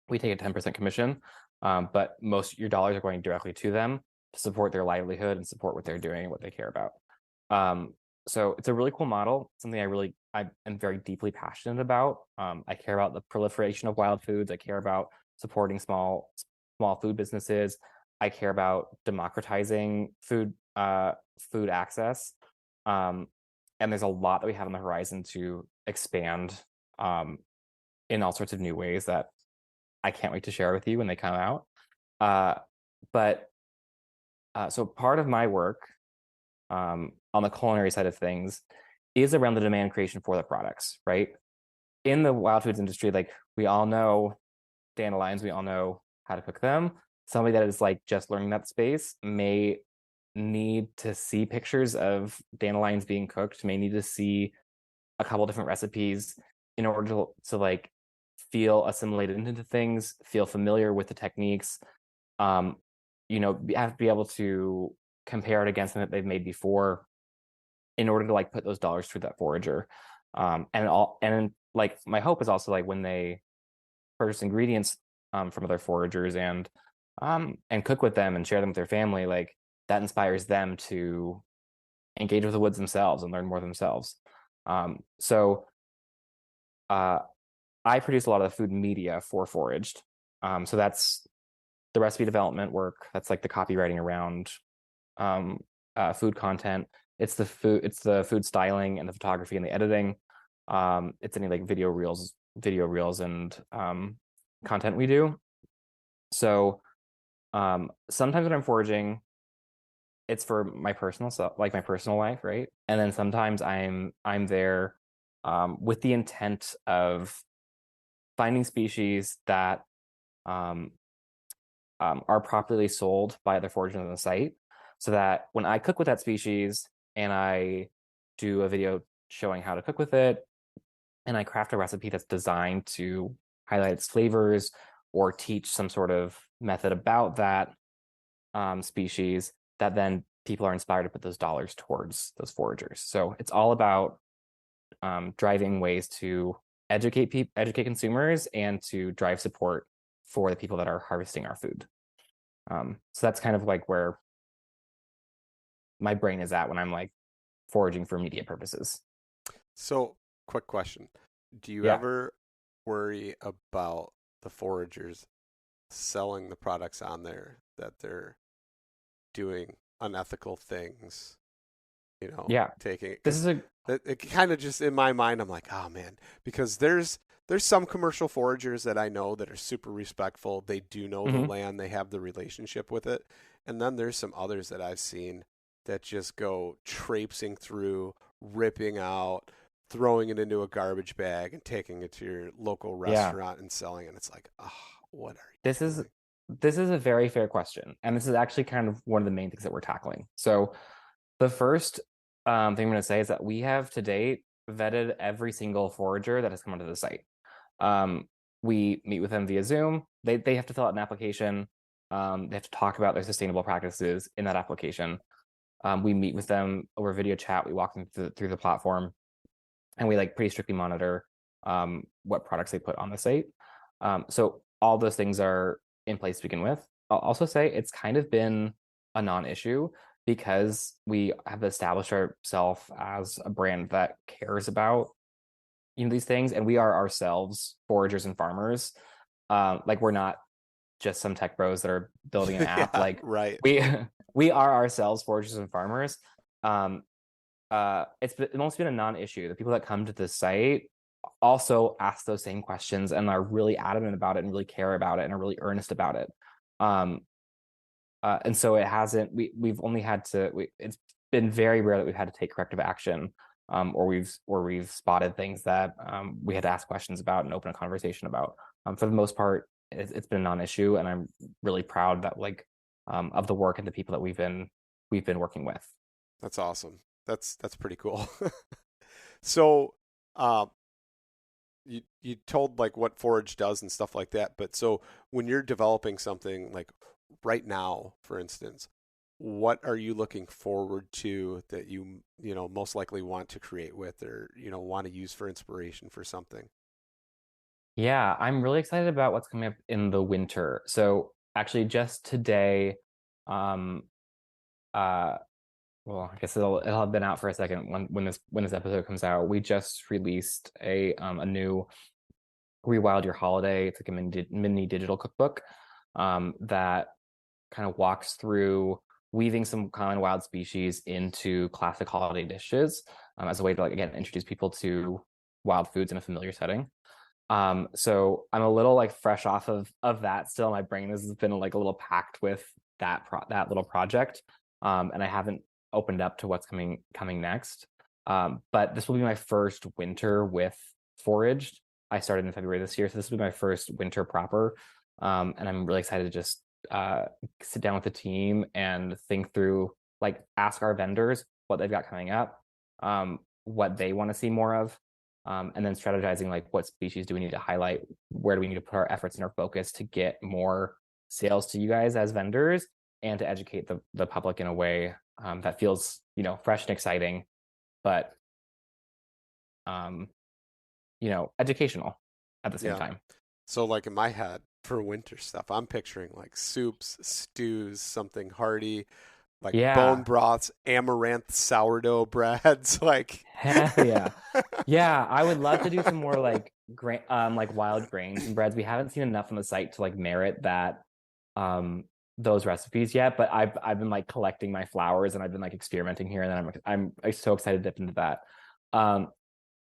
We take a 10% commission, but most your dollars are going directly to them to support their livelihood and support what they're doing and what they care about. So it's a really cool model, something I am very deeply passionate about. I care about the proliferation of wild foods. I care about supporting small food businesses. I care about democratizing food access. And there's a lot that we have on the horizon to expand in all sorts of new ways that I can't wait to share with you when they come out. So part of my work on the culinary side of things is around the demand creation for the products, right? In the wild foods industry, like we all know dandelions, we all know how to cook them. Somebody that is like just learning that space may need to see pictures of dandelions being cooked, may need to see a couple different recipes in order to like feel assimilated into things, feel familiar with the techniques, have to be able to compare it against something that they've made before in order to like put those dollars through that forager. And like my hope is also like when they purchase ingredients from other foragers and cook with them and share them with their family, like that inspires them to engage with the woods themselves and learn more themselves. So I produce a lot of the food media for Foraged. So that's the recipe development work. That's like the copywriting around food content. It's the food styling and the photography and the editing. It's any like video reels and content we do. So sometimes when I'm foraging, it's for my personal stuff, like my personal life, right? And then sometimes I'm there with the intent of finding species that are properly sold by other foragers on the site, so that when I cook with that species and I do a video showing how to cook with it, and I craft a recipe that's designed to highlight its flavors or teach some sort of method about that species, that then people are inspired to put those dollars towards those foragers. So it's all about driving ways to educate consumers and to drive support for the people that are harvesting our food. So that's kind of like where my brain is at when I'm like foraging for media purposes. So, quick question. Do you Yeah. ever worry about the foragers selling the products on there that they're doing unethical things? Yeah. Taking it. This is a It kind of just in my mind, I'm like, oh man, because there's some commercial foragers that I know that are super respectful. They do know the land, they have the relationship with it, and then there's some others that I've seen that just go traipsing through, ripping out, throwing it into a garbage bag, and taking it to your local restaurant and selling it. And it's like, oh, what are you doing? This is a very fair question, and this is actually kind of one of the main things that we're tackling. So the first thing I'm going to say is that we have to date vetted every single forager that has come onto the site. We meet with them via Zoom. They have to fill out an application. They have to talk about their sustainable practices in that application. We meet with them over video chat. We walk them through the platform, and we like pretty strictly monitor what products they put on the site. So all those things are in place to begin with. I'll also say it's kind of been a non-issue because we have established ourselves as a brand that cares about these things, and we are ourselves foragers and farmers. Like we're not just some tech bros that are building an app. Yeah, like right. we are ourselves foragers and farmers. It's almost been a non-issue. The people that come to the site also ask those same questions and are really adamant about it and really care about it and are really earnest about it. And so it hasn't. We've only had to. It's been very rare that we've had to take corrective action, or we've spotted things that we had to ask questions about and open a conversation about. For the most part, it's been a non-issue, and I'm really proud that of the work and the people that we've been working with. That's awesome. That's pretty cool. So, you told like what Forage does and stuff like that, but so when you're developing something like right now, for instance, what are you looking forward to that you most likely want to create with, or want to use for inspiration for something? Yeah, I'm really excited about what's coming up in the winter. So actually just today, well, I guess it'll have been out for a second when this episode comes out. We just released a new Rewild Your Holiday. It's like a mini digital cookbook that kind of walks through weaving some common wild species into classic holiday dishes as a way to again introduce people to wild foods in a familiar setting. So I'm a little fresh off of that still. My brain has been a little packed with that little project, and I haven't opened up to what's coming next. But this will be my first winter with Foraged. I started in February this year, so this will be my first winter proper, and I'm really excited to just sit down with the team and think through, ask our vendors what they've got coming up, what they want to see more of, and then strategizing what species do we need to highlight, where do we need to put our efforts and our focus to get more sales to you guys as vendors, and to educate the public in a way that feels fresh and exciting, but educational at the same time. So in my head for winter stuff, I'm picturing soups, stews, something hearty, bone broths, amaranth sourdough breads. Hell yeah. Yeah, I would love to do some more wild grains and breads. We haven't seen enough on the site to merit that those recipes yet, but I've been collecting my flours, and I've been experimenting here, and then I'm so excited to dip into that.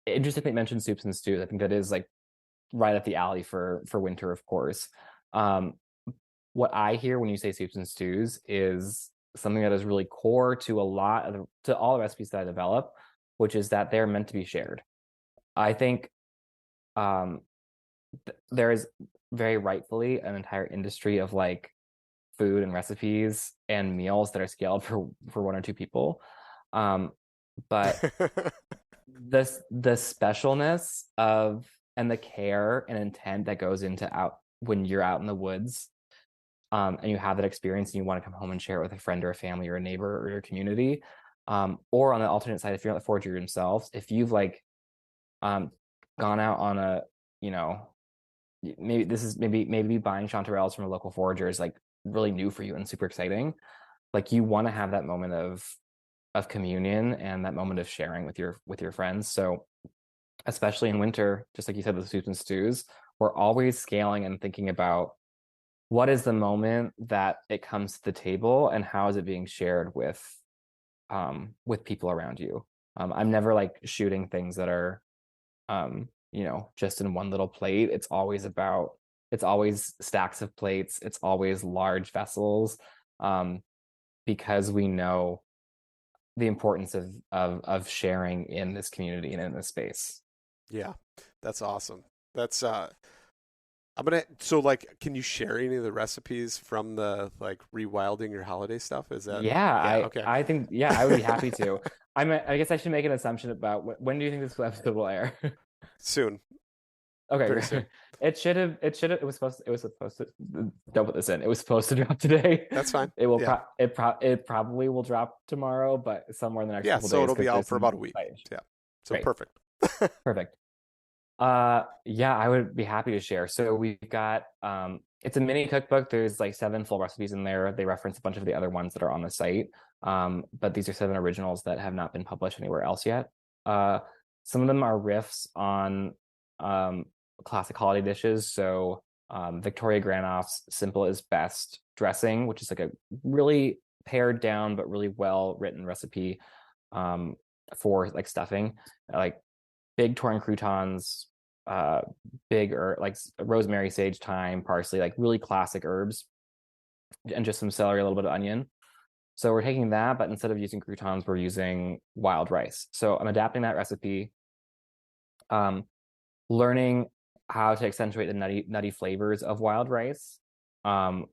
Interesting that you mentioned soups and stews. I think that is right up the alley for winter, of course. What I hear when you say soups and stews is something that is really core to all the recipes that I develop, which is that they're meant to be shared. I think there is very rightfully an entire industry of food and recipes and meals that are scaled for one or two people. But the specialness of and the care and intent that goes into out when you're out in the woods, and you have that experience and you want to come home and share it with a friend or a family or a neighbor or your community. Or on the alternate side, if you're not the forager yourselves, if you've like gone out on a, maybe buying chanterelles from a local forager is like really new for you and super exciting. Like you want to have that moment of communion and that moment of sharing with your friends. So especially in winter, just like you said, the soups and stews, we're always scaling and thinking about what is the moment that it comes to the table and how is it being shared with people around you. I'm never like shooting things that are just in one little plate. It's always stacks of plates. It's always large vessels, because we know the importance of sharing in this community and in this space. Yeah, that's awesome. That's can you share any of the recipes from the like rewilding your holiday stuff? Is that okay. I think I would be happy to. I guess I should make an assumption about when do you think this episode will air? Soon. Okay, very soon. It was supposed to don't put this in. It was supposed to drop today. That's fine. It will it probably will drop tomorrow, but somewhere in the next couple days. So it'll be out for about a week. Yeah. So Great. Perfect. Perfect. I would be happy to share. So we've got it's a mini cookbook. There's like 7 full recipes in there. They reference a bunch of the other ones that are on the site. But these are 7 originals that have not been published anywhere else yet. Some of them are riffs on classic holiday dishes. So Victoria Granoff's Simple is Best dressing, which is like a really pared down but really well written recipe for like stuffing, like big torn croutons, big like rosemary, sage, thyme, parsley, like really classic herbs, and just some celery, a little bit of onion. So we're taking that, but instead of using croutons, we're using wild rice. So I'm adapting that recipe, learning how to accentuate the nutty flavors of wild rice, and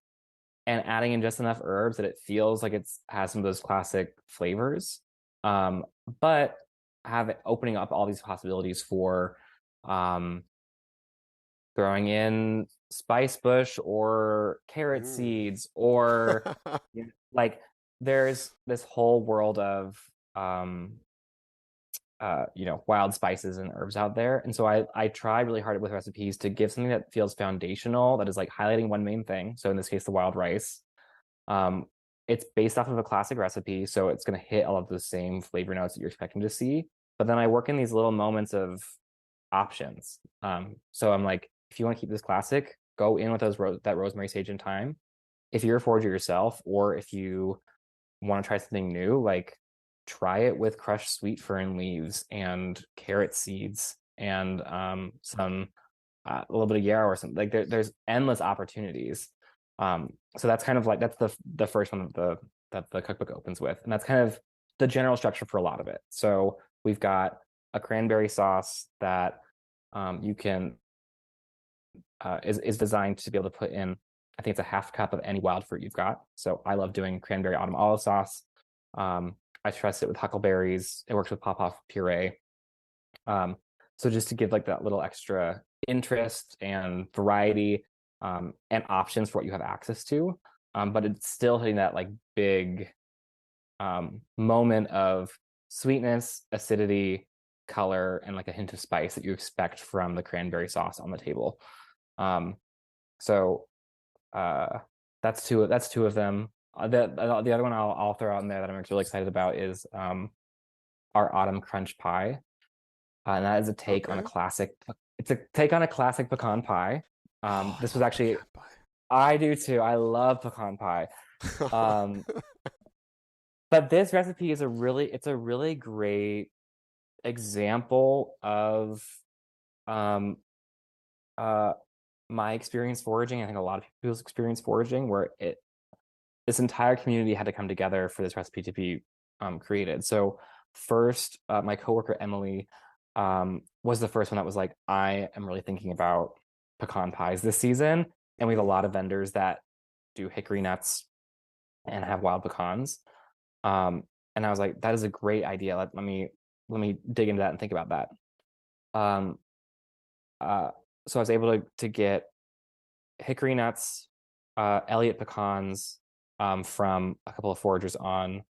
adding in just enough herbs that it feels like has some of those classic flavors, but opening up all these possibilities for throwing in spice bush or carrot seeds or like there's this whole world of wild spices and herbs out there. And so I try really hard with recipes to give something that feels foundational, that is like highlighting one main thing. So in this case, the wild rice. It's based off of a classic recipe, so it's going to hit all of the same flavor notes that you're expecting to see. But then I work in these little moments of options. So I'm like, if you want to keep this classic, go in with that rosemary, sage, and thyme. If you're a forager yourself, or if you want to try something new, like try it with crushed sweet fern leaves and carrot seeds and some a little bit of yarrow or something. Like there's endless opportunities. So that's kind of like that's the first one that the cookbook opens with, and that's kind of the general structure for a lot of it. So we've got a cranberry sauce that you can is designed to be able to put in. I think it's a half cup of any wild fruit you've got. So I love doing cranberry autumn olive sauce. I trust it with huckleberries. It works with pawpaw puree. So just to give like that little extra interest and variety, and options for what you have access to, but it's still hitting that like big moment of sweetness, acidity, color, and like a hint of spice that you expect from the cranberry sauce on the table. So that's two of them. The other one I'll throw out in there that I'm really excited about is our autumn crunch pie, and that is a take on a classic. It's a take on a classic pecan pie. This was actually, I do too. I love pecan pie. But this recipe is a really great example of my experience foraging. I think a lot of people's experience foraging, where this entire community had to come together for this recipe to be created. So first, my coworker Emily was the first one that was like, I am really thinking about pecan pies this season, and we have a lot of vendors that do hickory nuts and have wild pecans. And I was like, that is a great idea. Let me dig into that and think about that. So I was able to get hickory nuts, Elliott pecans, from a couple of foragers on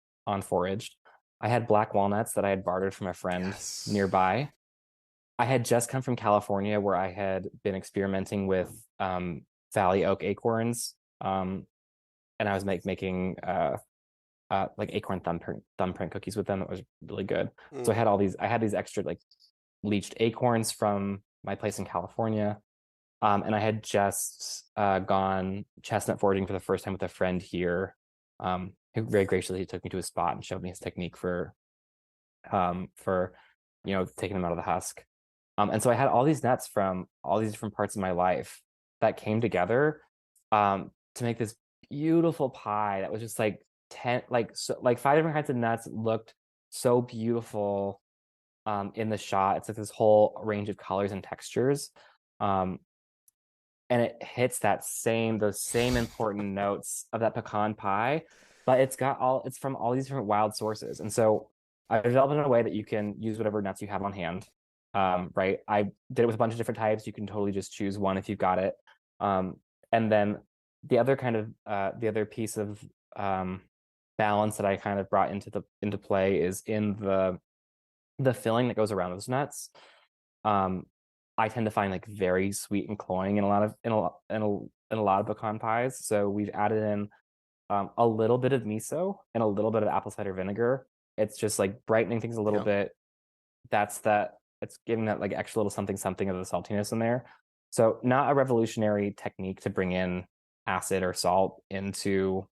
Foraged. I had black walnuts that I had bartered from a friend nearby. I had just come from California, where I had been experimenting with valley oak acorns, and I was making like acorn thumbprint cookies with them. That was really good. So I had these extra like bleached acorns from my place in California. And I had just gone chestnut foraging for the first time with a friend here, who very graciously took me to a spot and showed me his technique for taking them out of the husk. And so I had all these nuts from all these different parts of my life that came together to make this beautiful pie that was just like 5 different kinds of nuts. Looked so beautiful in the shot. It's like this whole range of colors and textures. And it hits those same important notes of that pecan pie, but it's from all these different wild sources. And so I developed it in a way that you can use whatever nuts you have on hand. Right. I did it with a bunch of different types. You can totally just choose one if you've got it. And then the other piece of balance that I kind of brought into play is in the filling that goes around those nuts. I tend to find like very sweet and cloying in a lot of pecan pies. So we've added in a little bit of miso and a little bit of apple cider vinegar. It's just like brightening things a little bit. It's giving that like extra little something of the saltiness in there. So not a revolutionary technique to bring in acid or salt into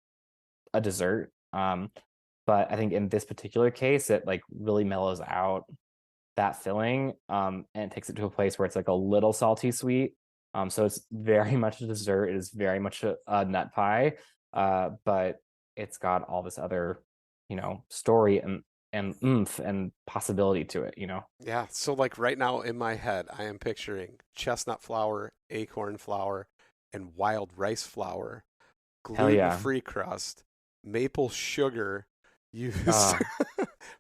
a dessert. But I think in this particular case, it like really mellows out that filling, and it takes it to a place where it's like a little salty sweet. So it's very much a dessert. It is very much a nut pie, but it's got all this other, story and oomph and possibility to it, Yeah. So like right now in my head, I am picturing chestnut flour, acorn flour, and wild rice flour, gluten-free crust, maple sugar used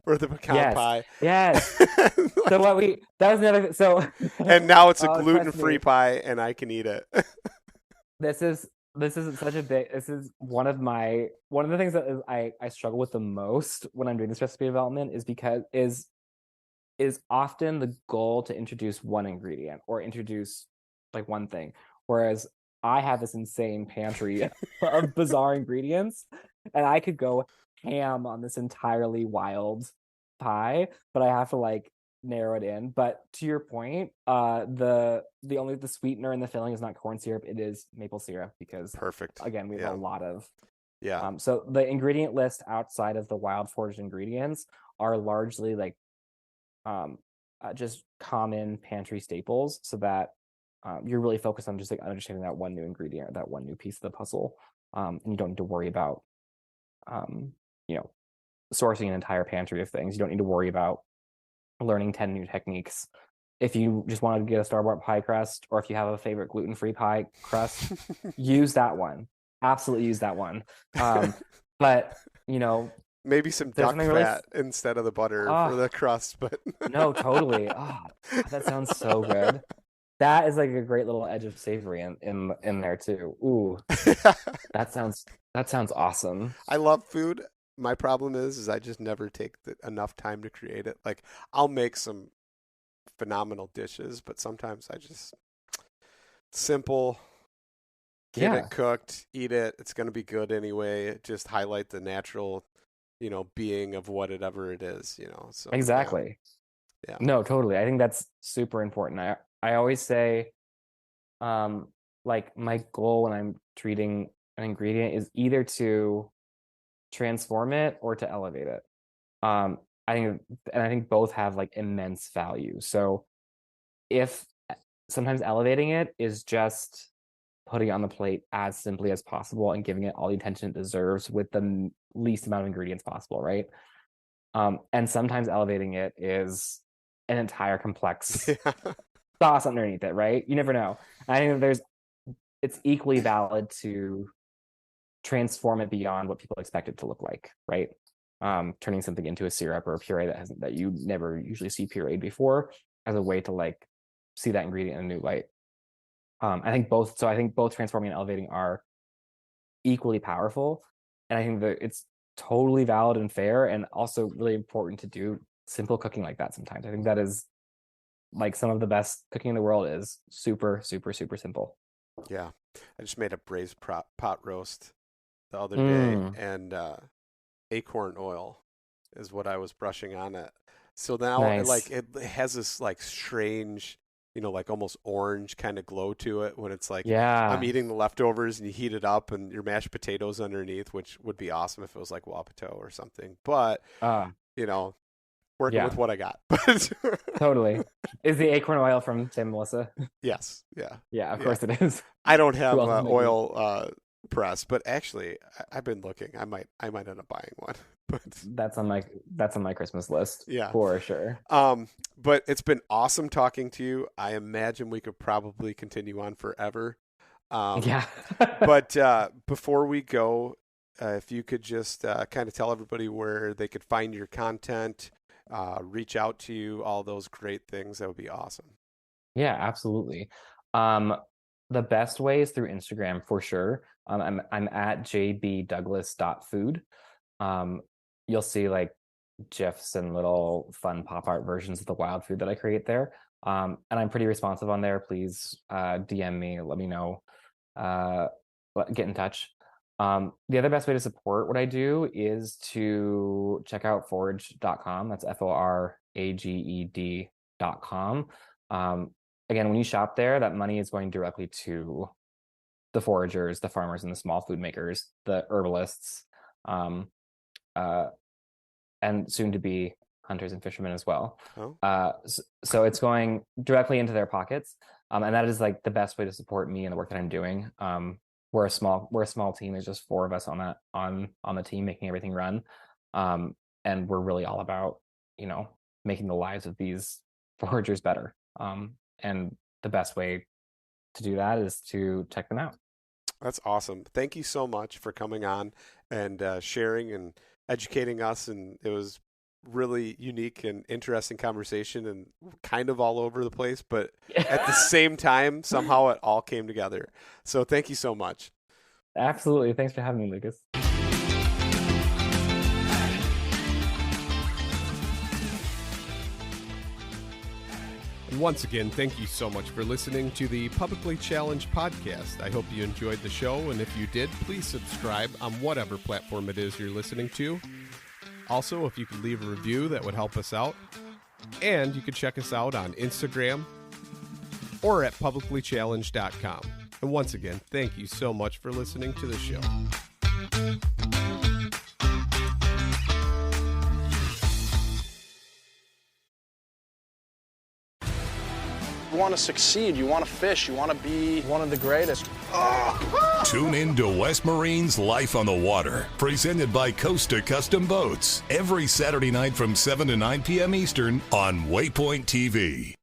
for the pecan pie. Yes. And now it's a gluten-free pie and I can eat it. This is one of the things that I struggle with the most when I'm doing this recipe development is often the goal to introduce one ingredient or introduce like one thing. Whereas I have this insane pantry of bizarre ingredients and I could go ham on this entirely wild pie, but I have to like narrow it in. But to your point, the sweetener in the filling is not corn syrup, it is maple syrup, because perfect. Again, we have a lot of so the ingredient list outside of the wild foraged ingredients are largely like just common pantry staples, so that you're really focused on just like understanding that one new ingredient, that one new piece of the puzzle, and you don't need to worry about sourcing an entire pantry of things. You don't need to worry about learning 10 new techniques. If you just want to get a store-bought pie crust, or if you have a favorite gluten-free pie crust, use that one. Absolutely use that one. But maybe some duck fat instead of the butter for the crust. But no, totally. That sounds so good. That is like a great little edge of savory in there too. Ooh, that sounds awesome. I love food. My problem is I just never take enough time to create it. Like, I'll make some phenomenal dishes, but sometimes I just simple, get it cooked, eat it. It's going to be good anyway. Just highlight the natural, being of whatever it is, So exactly. Yeah. No, totally. I think that's super important. I always say, like my goal when I'm treating an ingredient is either to transform it or to elevate it. I think both have like immense value. So if sometimes elevating it is just putting it on the plate as simply as possible and giving it all the attention it deserves with the least amount of ingredients possible, right? And sometimes elevating it is an entire complex sauce underneath it, right? You never know. I think it's equally valid to transform it beyond what people expect it to look like, right? Turning something into a syrup or a puree that you never usually see pureed before, as a way to like see that ingredient in a new light. I think both transforming and elevating are equally powerful, and I think that it's totally valid and fair, and also really important to do simple cooking like that sometimes. I think that is like some of the best cooking in the world is super, super, super simple. Yeah. I just made a braised pot roast the other day, and acorn oil is what I was brushing on it. So now Nice. it has this like strange, like almost orange kind of glow to it when it's like I'm eating the leftovers and you heat it up and your mashed potatoes underneath, which would be awesome if it was like Wapato or something. But, working with what I got. Totally. Is the acorn oil from Sam Melissa? Yes. Yeah. Yeah, of course it is. I don't have oil press, but actually I've been looking. I might end up buying one. But that's on my Christmas list. Yeah. For sure. But it's been awesome talking to you. I imagine we could probably continue on forever. Yeah. But before we go, if you could just kind of tell everybody where they could find your content, reach out to you, all those great things, that would be awesome. Yeah, absolutely. The best way is through Instagram for sure. I'm at jbdouglas.food. You'll see like GIFs and little fun pop art versions of the wild food that I create there. And I'm pretty responsive on there. Please DM me, let me know, get in touch. The other best way to support what I do is to check out foraged.com. That's foraged.com. Again, when you shop there, that money is going directly to the foragers, the farmers, and the small food makers, the herbalists, and soon to be hunters and fishermen as well. So it's going directly into their pockets. And that is like the best way to support me and the work that I'm doing. We're a small team. There's just 4 of us on the team making everything run. And we're really all about, making the lives of these foragers better. And the best way to do that is to check them out. That's awesome. Thank you so much for coming on and sharing and educating us. And it was really unique and interesting conversation and kind of all over the place, but at the same time, somehow it all came together. So thank you so much. Absolutely. Thanks for having me, Lucas. And once again, thank you so much for listening to the Publicly Challenged podcast. I hope you enjoyed the show, and if you did, please subscribe on whatever platform it is you're listening to. Also, if you could leave a review, that would help us out. And you can check us out on Instagram or at publiclychallenged.com. And once again, thank you so much for listening to the show. You want to succeed, you want to fish, you want to be one of the greatest. Tune in to West Marine's Life on the Water, presented by Costa Custom Boats, every Saturday night from 7 to 9 p.m. Eastern on Waypoint TV.